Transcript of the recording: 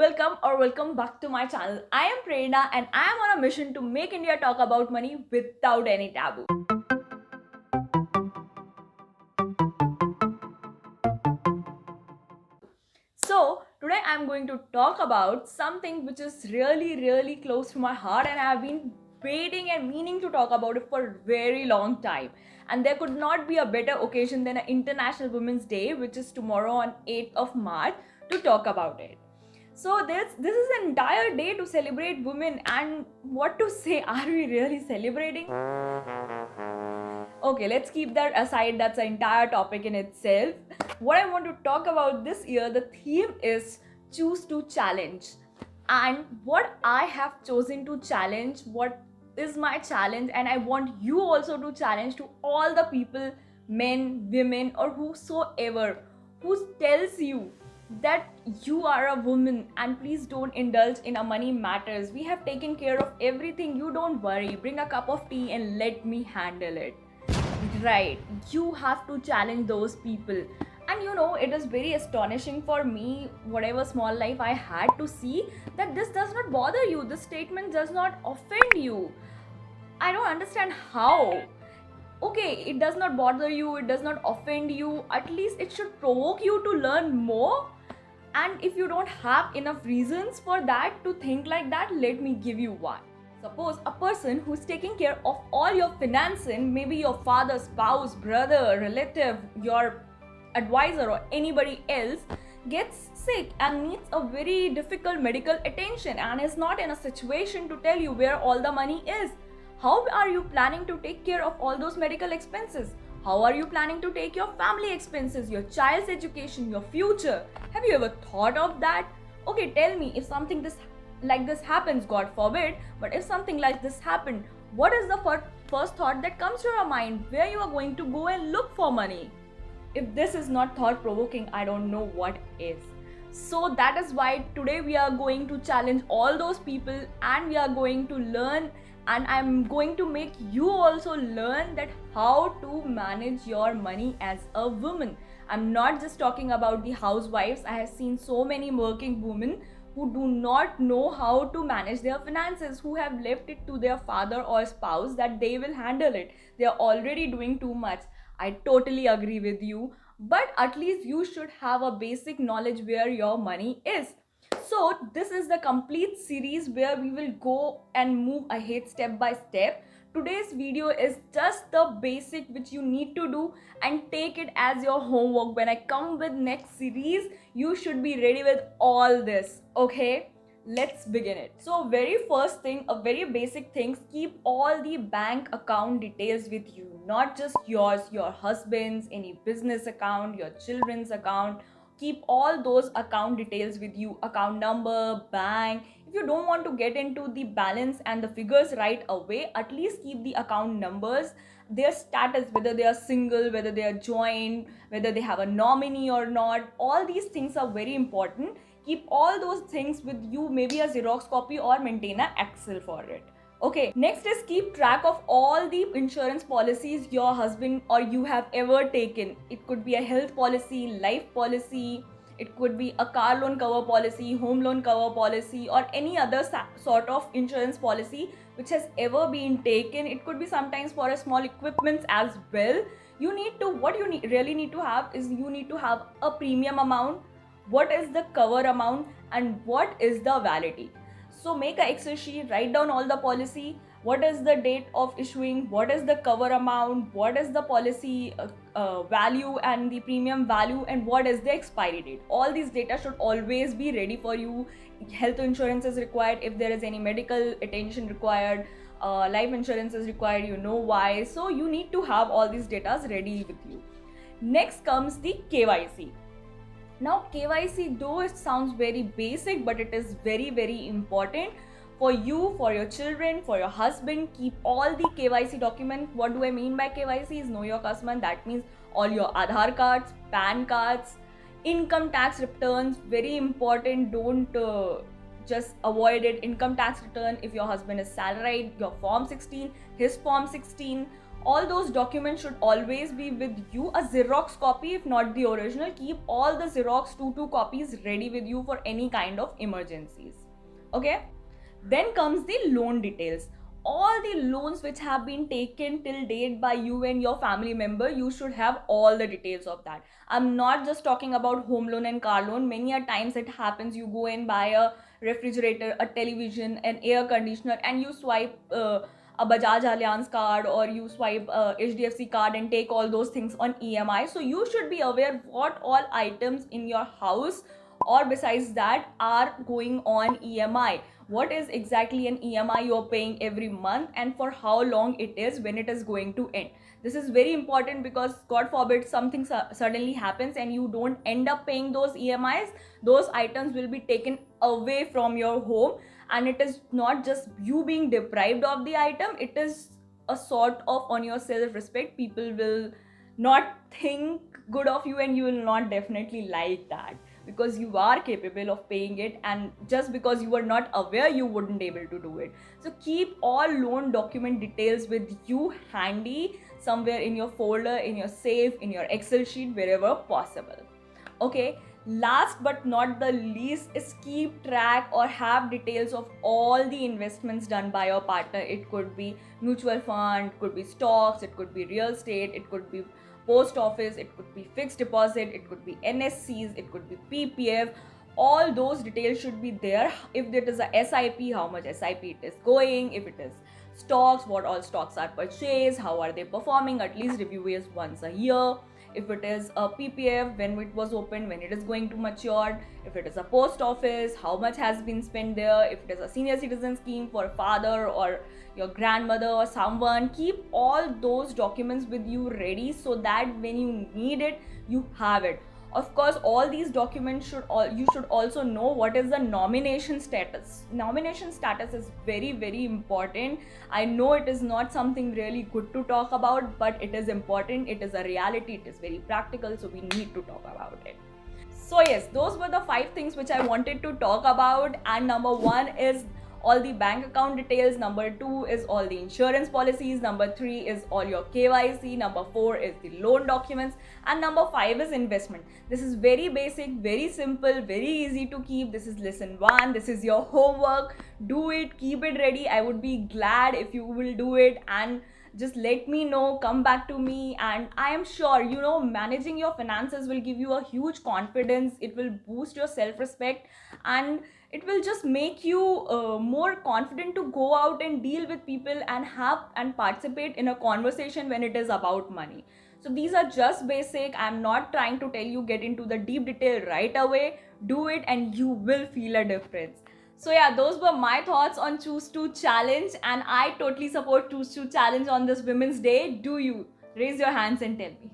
welcome back to my channel. I am Prerna and I am on a mission to make India talk about money without any taboo. So, today I am going to talk about something which is really close to my heart and I have been waiting and meaning to talk about it for a very long time. And there could not be a better occasion than an International Women's Day, which is tomorrow on 8th of March, to talk about it. So this is an entire day to celebrate women, and what to say, are we really celebrating? Okay, let's keep that aside. That's an entire topic in itself. What I want to talk about this year, the theme is choose to challenge. And what I have chosen to challenge, what is my challenge, and I want you also to challenge to all the people, men, women, or whosoever who tells you that you are a woman and please don't indulge in a money matters. We have taken care of everything. You don't worry. Bring a cup of tea and let me handle it. Right, you have to challenge those people. And it is very astonishing for me, whatever small life I had, to see that this does not bother you. This statement does not offend you. I don't understand how. Okay, it does not bother you, it does not offend you. At least it should provoke you to learn more. And if you don't have enough reasons for that to think like that, let me give you one. Suppose a person who's taking care of all your financing, maybe your father, spouse, brother, relative, your advisor, or anybody else, gets sick and needs a very difficult medical attention and is not in a situation to tell you where all the money is. How are you planning to take care of all those medical expenses? How are you planning to take your family expenses, your child's education, your future? Have you ever thought of that? Okay, tell me, if something like this happens, God forbid, but if something like this happened, what is the first thought that comes to your mind? Where you are going to go and look for money? If this is not thought provoking, I don't know what is. So that is why today we are going to challenge all those people and we are going to learn, and I'm going to make you also learn that how to manage your money as a woman. I'm not just talking about the housewives. I have seen so many working women who do not know how to manage their finances, who have left it to their father or spouse that they will handle it. They are already doing too much. I totally agree with you, but at least you should have a basic knowledge where your money is. So this is the complete series where we will go and move ahead step by step. Today's video is just the basic which you need to do, and take it as your homework. When I come with next series, you should be ready with all this. Okay, let's begin it. So very first thing, a very basic thing, keep all the bank account details with you. Not just yours, your husband's, any business account, your children's account. Keep all those account details with you, account number, bank. If you don't want to get into the balance and the figures right away, at least keep the account numbers, their status, whether they are single, whether they are joint, whether they have a nominee or not. All these things are very important. Keep all those things with you, maybe a Xerox copy or maintain an Excel for it. Okay, next is keep track of all the insurance policies your husband or you have ever taken. It could be a health policy, life policy, it could be a car loan cover policy, home loan cover policy, or any other sort of insurance policy which has ever been taken. It could be sometimes for a small equipments as well. You need to, what you really need to have is, you need to have a premium amount, what is the cover amount, and what is the validity. So make a Excel sheet, write down all the policy, what is the date of issuing, what is the cover amount, what is the policy value and the premium value, and what is the expiry date. All these data should always be ready for you. Health insurance is required if there is any medical attention required. Life insurance is required, you know why. So you need to have all these data ready with you. Next comes the KYC. Now KYC, though it sounds very basic, but it is very important for you, for your children, for your husband. Keep all the KYC documents. What do I mean by KYC? Is know your customer. That means all your Aadhaar cards, PAN cards, income tax returns, very important. Don't just avoid it. Income tax return, if your husband is salaried, your form 16, his form 16, All those documents should always be with you, a Xerox copy if not the original. Keep all the Xerox 2 copies ready with you for any kind of emergencies. Okay, then comes the loan details. All the loans which have been taken till date by you and your family member, you should have all the details of that. I'm not just talking about home loan and car loan. Many a times it happens, you go and buy a refrigerator, a television, an air conditioner, and you swipe a Bajaj Allianz card, or you swipe a HDFC card and take all those things on EMI. So you should be aware what all items in your house or besides that are going on EMI. What is exactly an EMI you're paying every month, and for how long it is, when it is going to end. This is very important because God forbid something suddenly happens and you don't end up paying those EMIs, those items will be taken away from your home, and it is not just you being deprived of the item, it is a sort of on your self respect. People will not think good of you, and you will not definitely like that, because you are capable of paying it, and just because you were not aware, you wouldn't able to do it. So keep all loan document details with you handy somewhere in your folder, in your safe, in your Excel sheet, wherever possible. Okay, last but not the least is keep track or have details of all the investments done by your partner. It could be mutual fund, it could be stocks, it could be real estate, it could be post office, it could be fixed deposit, it could be NSCs, it could be PPF. All those details should be there. If it is a SIP, how much SIP it is going. If it is stocks, what all stocks are purchased, how are they performing, at least review is once a year. If it is a PPF, when it was opened, when it is going to mature. If it is a post office, how much has been spent there. If it is a senior citizen scheme for father or your grandmother or someone, keep all those documents with you ready so that when you need it, you have it. Of course, all these documents you should also know what is the nomination status. Nomination status is very, very important. I know it is not something really good to talk about, but it is important. It is a reality. It is very practical, so we need to talk about it. So yes, those were the 5 things which I wanted to talk about. And number 1 is all the bank account details. Number 2 is all the insurance policies. Number 3 is all your KYC. Number 4 is the loan documents. And number 5 is investment. This is very basic, very simple, very easy to keep. This is lesson 1. This is your homework. Do it, keep it ready. I would be glad if you will do it, and just let me know, come back to me, and I am sure, managing your finances will give you a huge confidence. It will boost your self-respect, and it will just make you more confident to go out and deal with people and have and participate in a conversation when it is about money. So these are just basic. I'm not trying to tell you get into the deep detail right away. Do it and you will feel a difference. So yeah, those were my thoughts on Choose to Challenge, and I totally support Choose to Challenge on this Women's Day. Do you? Raise your hands and tell me.